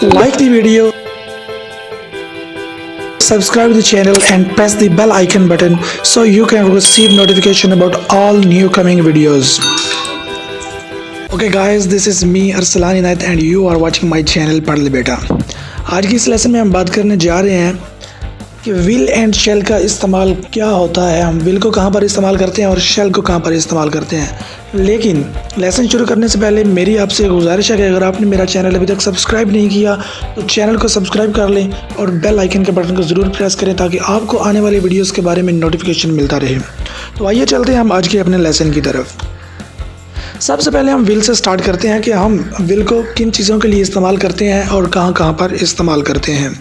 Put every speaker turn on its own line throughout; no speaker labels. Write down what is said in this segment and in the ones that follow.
like the video, subscribe the channel and press the bell icon button so you can receive notification about all new coming videos. Okay guys, this is me Arsalan Inayat and you are watching my channel पढ़ ले बेटा। आज की इस lesson में हम बात करने जा रहे हैं कि विल एंड शेल का इस्तेमाल क्या होता है, हम विल को कहाँ पर इस्तेमाल करते हैं और शेल को कहाँ पर इस्तेमाल करते हैं। लेकिन लेसन शुरू करने से पहले मेरी आपसे एक गुजारिश है कि अगर आपने मेरा चैनल अभी तक सब्सक्राइब नहीं किया तो चैनल को सब्सक्राइब कर लें और बेल आइकन के बटन को ज़रूर प्रेस करें ताकि आपको आने वाली वीडियोज़ के बारे में नोटिफिकेशन मिलता रहे। तो आइए चलते हैं हम आज के अपने लेसन की तरफ। सबसे पहले हम विल से स्टार्ट करते हैं कि हम विल को किन चीज़ों के लिए इस्तेमाल करते हैं और कहाँ कहाँ पर इस्तेमाल करते हैं।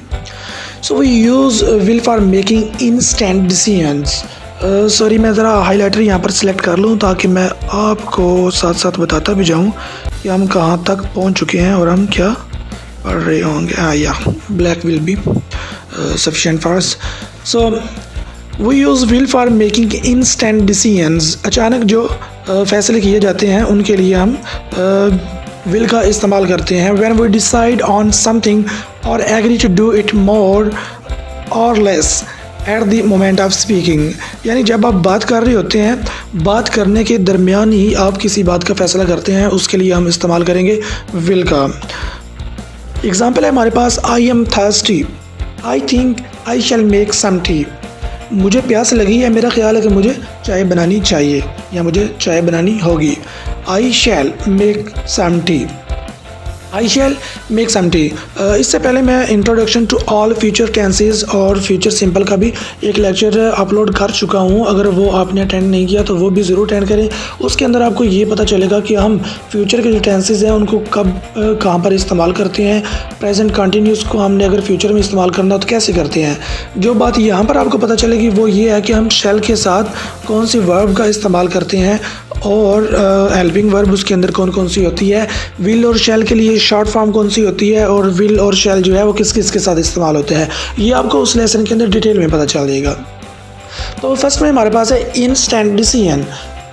So we use will for making instant decisions. Sorry, मैं ज़रा हाईलाइटर यहाँ पर सिलेक्ट कर लूँ ताकि मैं आपको साथ साथ बताता भी जाऊँ कि हम कहाँ तक पहुँच चुके हैं और हम क्या पढ़ रहे होंगे। या black will be sufficient for us. So we use will for making instant decisions. अचानक जो फैसले किए जाते हैं उनके लिए हम विल का इस्तेमाल करते हैं। When we decide on something और agree to do it more or less at the moment of speaking, यानी जब आप बात कर रहे होते हैं, बात करने के दरमियान ही आप किसी बात का फैसला करते हैं, उसके लिए हम इस्तेमाल करेंगे विल का। एग्जाम्पल है हमारे पास, I am thirsty, I think I shall make some tea. मुझे प्यास लगी है, मेरा ख्याल है कि मुझे चाय बनानी चाहिए या मुझे चाय बनानी होगी। I shall make some tea, I shall make some tea. इससे पहले मैं introduction to all future tenses और फ्यूचर सिंपल का भी एक लेक्चर अपलोड कर चुका हूँ। अगर वो आपने अटेंड नहीं किया तो वो भी ज़रूर अटेंड करें। उसके अंदर आपको ये पता चलेगा कि हम फ्यूचर के जो टेंसेस हैं उनको कब कहाँ पर इस्तेमाल करते हैं। प्रेजेंट कंटिन्यूस को हमने अगर फ्यूचर में इस्तेमाल करना हो तो कैसे करते हैं। जो बात यहाँ पर आपको पता चलेगी वो ये है कि हम शैल के साथ कौन सी वर्ब का इस्तेमाल करते हैं और हेल्पिंग वर्ब उसके अंदर कौन कौन सी होती है। विल और शैल के लिए शॉर्ट फॉर्म कौन सी होती है और विल और शैल जो है वो किस किस के साथ इस्तेमाल होते हैं, ये आपको उस लेसन के अंदर डिटेल में पता चल जाएगा। तो फर्स्ट में हमारे पास है instant decision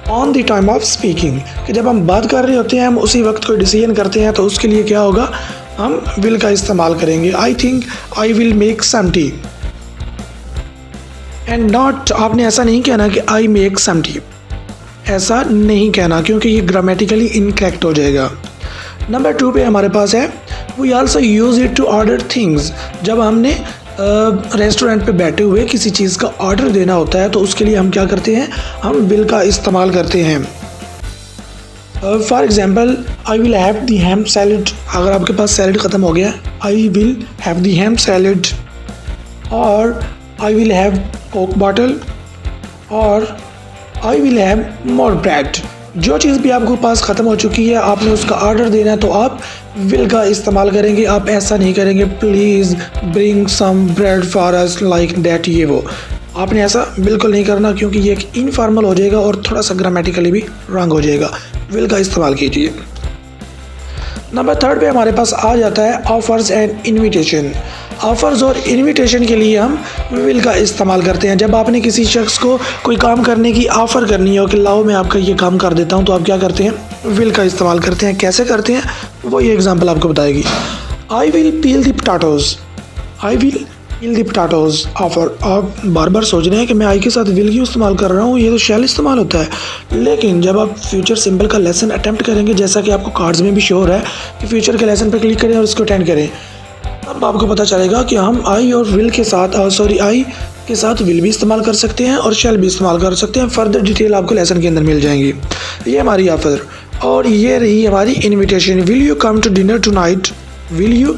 on the time of speaking, कि जब हम बात कर रहे होते हैं हम उसी वक्त कोई डिसीजन करते हैं तो उसके लिए क्या होगा, हम विल का इस्तेमाल करेंगे। I think I will make some tea and not, आपने ऐसा नहीं कहना कि आई मेक सम टी, ऐसा नहीं कहना क्योंकि ये ग्रामेटिकली इनकरेक्ट हो जाएगा। नंबर 2 पे हमारे पास है, we also use it to order things. जब हमने रेस्टोरेंट पे बैठे हुए किसी चीज़ का ऑर्डर देना होता है तो उसके लिए हम क्या करते हैं, हम विल का इस्तेमाल करते हैं। For example, I will have the ham salad. अगर आपके पास सैलड ख़त्म हो गया, I will have the ham salad. और I will have coke bottle और I will have more bread. जो चीज़ भी आपके पास ख़त्म हो चुकी है, आपने उसका ऑर्डर देना है तो आप विल का इस्तेमाल करेंगे। आप ऐसा नहीं करेंगे please bring some bread for us like that, ये वो आपने ऐसा बिल्कुल नहीं करना क्योंकि ये एक इनफॉर्मल हो जाएगा और थोड़ा सा ग्रामेटिकली भी रॉन्ग हो जाएगा। विल का इस्तेमाल कीजिए। नंबर 3 पे हमारे पास आ जाता है ऑफर्स एंड इन्विटेशन। ऑफ़र्स और इनविटेशन के लिए हम विल का इस्तेमाल करते हैं। जब आपने किसी शख्स को कोई काम करने की ऑफ़र करनी हो कि लाओ मैं आपका ये काम कर देता हूँ, तो आप क्या करते हैं, विल का इस्तेमाल करते हैं। कैसे करते हैं वो ये एग्जांपल आपको बताएगी। I will peel the potatoes, I will peel the potatoes offer. आप बार बार सोच रहे हैं कि मैं आई के साथ विल क्यों इस्तेमाल कर रहा हूँ, ये तो शैल इस्तेमाल होता है। लेकिन जब आप फ्यूचर सिंपल का लेसन अटैम्प्ट करेंगे, जैसा कि आपको कार्ड्स में भी शो हो रहा है कि फ्यूचर के लेसन पर क्लिक करें और इसको अटेंड करें, अब आपको पता चलेगा कि हम आई और विल के साथ आई के साथ विल भी इस्तेमाल कर सकते हैं और शैल भी इस्तेमाल कर सकते हैं। फर्दर डिटेल आपको लेसन के अंदर मिल जाएंगी। ये हमारी ऑफर और ये रही हमारी invitation. Will you come to dinner tonight, will you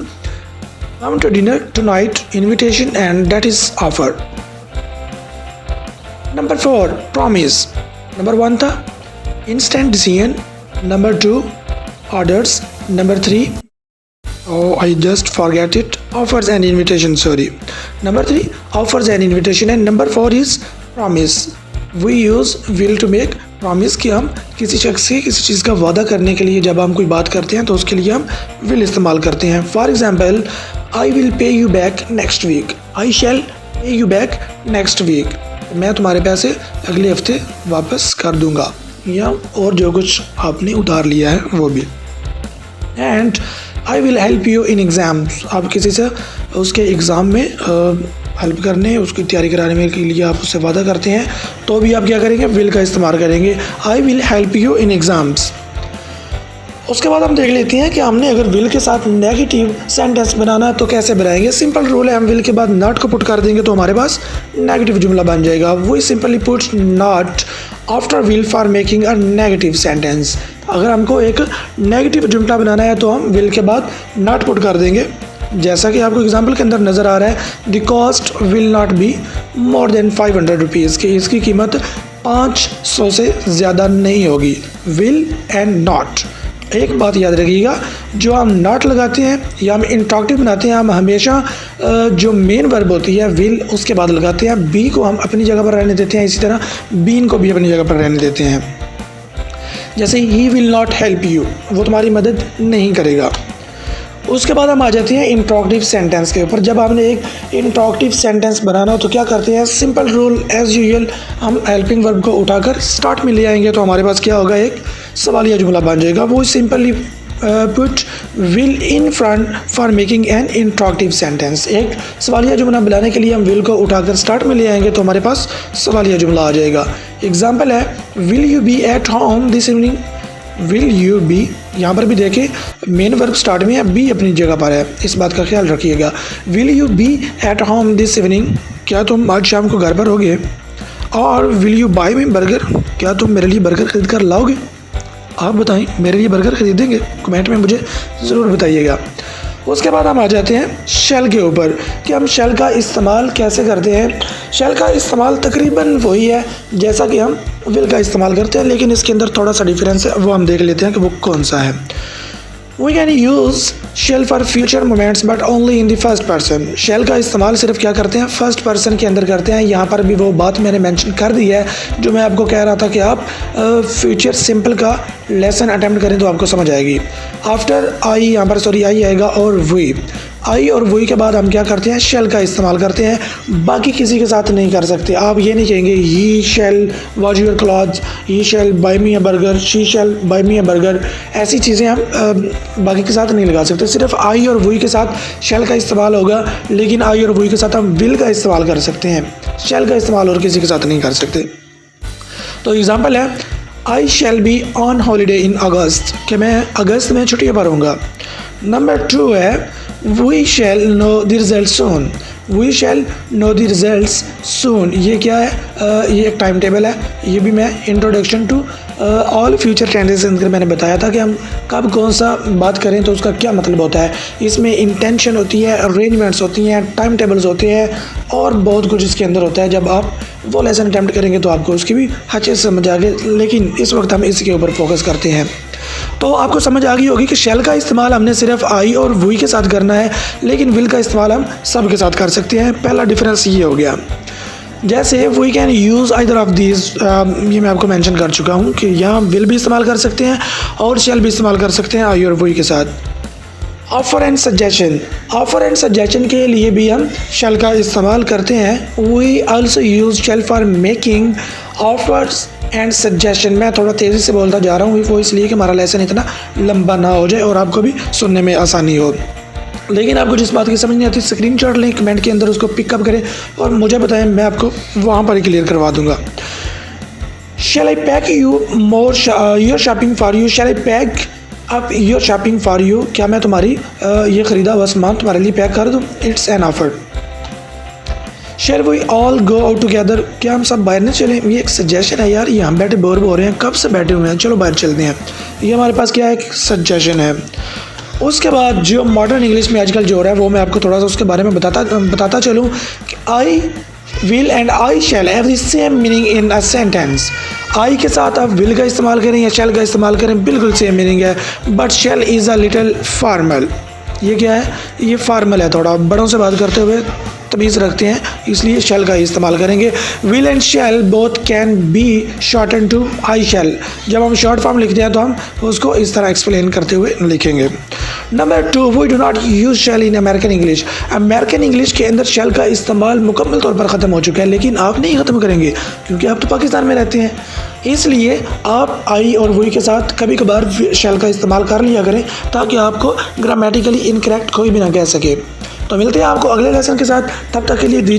come to dinner tonight, invitation and that is offer. Number 4 promise. Number 1 था instant decision, number 2 orders, number 3 I just forget it, offers and invitation, sorry. Number 3 offers and invitation and number 4 is promise. We use will to make promise कि हम किसी शख्स से किसी चीज़ का वादा करने के लिए जब हम कोई बात करते हैं तो उसके लिए हम will इस्तेमाल करते हैं। For example, I will pay you back next week, I shall pay you back next week. मैं तुम्हारे पैसे अगले हफ्ते वापस कर दूंगा, या और जो कुछ आपने उधार लिया है वो भी। And I will help you in exams, आप किसी से उसके एग्ज़ाम में हेल्प करने, उसकी तैयारी कराने में के लिए आप उससे वादा करते हैं, तो भी आप क्या करेंगे, विल का इस्तेमाल करेंगे, I will help you in exams. उसके बाद हम देख लेते हैं कि हमने अगर विल के साथ नेगेटिव सेंटेंस बनाना है तो कैसे बनाएंगे। सिंपल रूल है, हम विल के बाद नॉट को पुट कर देंगे तो हमारे पास नेगेटिव जुमला बन जाएगा। We simply put not after will for making a negative sentence. अगर हमको एक नेगेटिव जुमला बनाना है तो हम विल के बाद नॉट पुट कर देंगे। जैसा कि आपको एग्जाम्पल के अंदर नज़र आ रहा है, the cost will not be more than 500 rupees, की इसकी कीमत 500 से ज़्यादा नहीं होगी। विल एंड नॉट, एक बात याद रखिएगा, जो हम नॉट लगाते हैं या हम इंटरोगेटिव बनाते हैं, हम हमेशा जो मेन वर्ब होती है विल उसके बाद लगाते हैं। बी को हम अपनी जगह पर रहने देते हैं, इसी तरह बीन को भी अपनी जगह पर रहने देते हैं। जैसे he will not help you, वो तुम्हारी मदद नहीं करेगा। उसके बाद हम आ जाते हैं इंटरोगेटिव सेंटेंस के ऊपर। जब आपने एक इंटरोगेटिव सेंटेंस बनाना हो तो क्या करते हैं, सिंपल रूल एज यूजुअल, हम हेल्पिंग वर्ब को उठाकर स्टार्ट में ले आएंगे तो हमारे पास क्या होगा, एक सवालिया जुमला बन जाएगा। वो simply put will in front for making an interrogative sentence. एक सवालिया जुमला बनाने के लिए हम विल को उठाकर स्टार्ट में ले आएंगे तो हमारे पास सवालिया जुमला आ जाएगा। एग्जाम्पल है, will you be at home this evening. Will you be, यहाँ पर भी देखें मेन वर्ब स्टार्ट में है, बी अपनी जगह पर है, इस बात का ख्याल रखिएगा। Will you be at home this evening, क्या तुम आज शाम को घर पर होगे। और will you buy me burger, क्या तुम मेरे लिए बर्गर खरीद कर लाओगे। आप बताएं, मेरे लिए बर्गर खरीदेंगे, कमेंट में मुझे ज़रूर बताइएगा। उसके बाद हम आ जाते हैं शेल के ऊपर कि हम शेल का इस्तेमाल कैसे करते हैं। शेल का इस्तेमाल तकरीबन वही है जैसा कि हम विल का इस्तेमाल करते हैं, लेकिन इसके अंदर थोड़ा सा डिफरेंस है, वो हम देख लेते हैं कि वो कौन सा है। We can use shall for future moments but only in the first person. Shall का इस्तेमाल सिर्फ क्या करते हैं, फर्स्ट पर्सन के अंदर करते हैं। यहाँ पर भी वो बात मैंने मेंशन कर दी है जो मैं आपको कह रहा था कि आप फ्यूचर सिंपल का लेसन अटेम्प्ट करें तो आपको समझ आएगी। आफ्टर आई, यहाँ पर सॉरी आई आएगा और वी, आई और वही के बाद हम क्या करते हैं, शेल का इस्तेमाल करते हैं। बाकी किसी के साथ नहीं कर सकते। आप ये नहीं कहेंगे he shall wash your clothes, he shall buy me a burger, she shall buy me a burger, ऐसी चीज़ें हम बाकी के साथ नहीं लगा सकते। सिर्फ आई और वही के साथ शेल का इस्तेमाल होगा, लेकिन आई और वही के साथ हम विल का इस्तेमाल कर सकते हैं। शेल का इस्तेमाल और किसी के साथ नहीं कर सकते। तो एग्जाम्पल है, I shall be on holiday in August, कि मैं अगस्त में छुट्टियों पर रहूँगा। नंबर 2 है, we shall know the result soon. We shall know the result soon, ये क्या है, ये एक टाइम टेबल है। ये भी मैं introduction to all future tenses के अंदर मैंने बताया था कि हम कब कौन सा बात करें तो उसका क्या मतलब होता है। इसमें इंटेंशन होती है, अरेंजमेंट्स होती हैं, टाइम टेबल्स होते हैं और बहुत कुछ इसके अंदर होता है। जब आप वो लेसन अटैम्प्ट करेंगे तो आपको उसकी भी अच्छे से समझ आ गई, लेकिन इस वक्त हम इसके ऊपर फोकस करते हैं। तो आपको समझ आ गई होगी कि शेल का इस्तेमाल हमने सिर्फ आई और वही के साथ करना है, लेकिन विल का इस्तेमाल हम सब के साथ कर सकते हैं। पहला डिफरेंस ये हो गया। जैसे we can use either of these, ये मैं आपको मेंशन कर चुका हूँ कि यहाँ विल भी इस्तेमाल कर सकते हैं और शेल भी इस्तेमाल कर सकते हैं आई और वही के साथ। Offer and suggestion, offer and suggestion के लिए भी हम शेल का इस्तेमाल करते हैं। We also use shall for making offers and suggestion. मैं थोड़ा तेज़ी से बोलता जा रहा हूँ, वो इसलिए कि हमारा लेसन इतना लंबा ना हो जाए और आपको भी सुनने में आसानी हो। लेकिन आपको जिस बात की समझ नहीं आती, स्क्रीनशॉट लें, कमेंट के अंदर उसको पिकअप करें और मुझे बताएं, मैं आपको वहाँ पर ही क्लियर करवा दूँगा। Shall I pack you more your shopping for you, shall I pack up your shopping for you, क्या मैं तुम्हारी ये ख़रीदा हुआ सामान तुम्हारे लिए पैक कर दूँ। It's an offer. Shall we all go out together, क्या हम सब बाहर नहीं चलें। ये एक सजेशन है यार, ये हम बैठे बोर हो रहे हैं, कब से बैठे हुए हैं, चलो बाहर चलते हैं। ये हमारे पास क्या है, एक सजेशन है। उसके बाद जो मॉडर्न इंग्लिश में आजकल जो हो रहा है वो मैं आपको थोड़ा सा उसके बारे में बताता चलूँ कि I will and I shall have the same meaning in a sentence. I के साथ आप विल का इस्तेमाल करें या शैल का इस्तेमाल करें, बिल्कुल सेम मीनिंग है, but shall is a little formal. ये क्या है, ये फॉर्मल है, थोड़ा बड़ों से बात करते हुए तमीज़ रखते हैं, इसलिए शैल का इस्तेमाल करेंगे। Will and shall both can be shorten to I shall. जब हम शॉर्ट फॉर्म लिखते हैं तो हम उसको इस तरह एक्सप्लेन करते हुए लिखेंगे। Number 2, we do not use shall in American English. American English के अंदर शैल का इस्तेमाल मुकम्मल तौर पर ख़त्म हो चुका है, लेकिन आप नहीं ख़त्म करेंगे क्योंकि आप तो पाकिस्तान में रहते हैं। इसलिए आप आई और वी के साथ कभी कभार शैल का इस्तेमाल कर लिया करें ताकि आपको ग्रामेटिकली इनकरेक्ट कोई भी ना कह सके। तो मिलते हैं आपको अगले लेसन के साथ, तब तक के लिए दीजिए